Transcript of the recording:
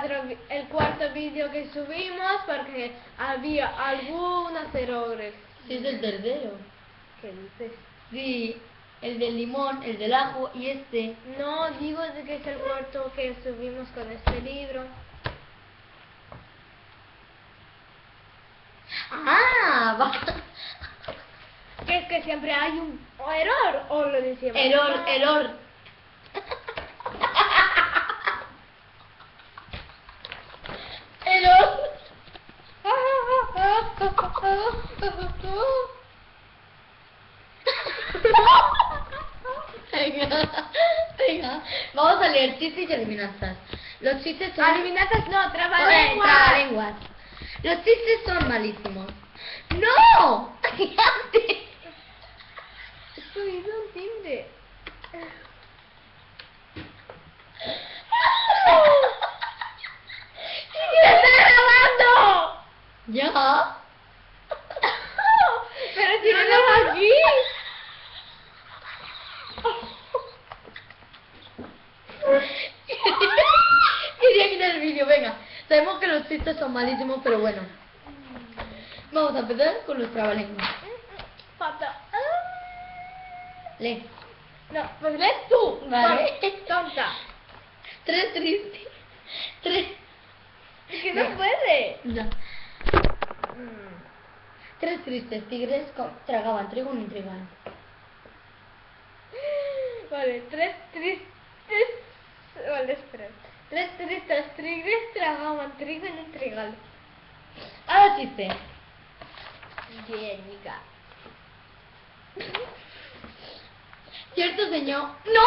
el cuarto vídeo que subimos porque había algunos errores. Sí, es el tercero. ¿Qué dices? Sí, el del limón, el del ajo y este. No, digo de que es el cuarto que subimos con este libro. ¡Ah! Que es que siempre hay un error, o lo decíamos. Error. Venga, vamos a leer chistes y adivinanzas. Los chistes son... Adivinanzas no, trabalenguas. Trabalenguas. Los chistes son malísimos. ¡No! He oído un timbre. ¡Se está grabando! ¿Ya? Pero si no estamos aquí. Quería quitar el vídeo, venga. Sabemos que los chistes son malísimos, pero bueno. Vamos a empezar con los trabalenguas. Falta. Lee. No, pues lees tú. Vale. Tonta. Tres tristes. Tres. Es que no puede. No. Tres tristes tigres tragaban trigo en un trigal. Vale, tres tristes. Vale, espera. Tres tristes tigres tragaban trigo en un trigal. Ahora chiste. Bien, Mica. Cierto señor. ¡No!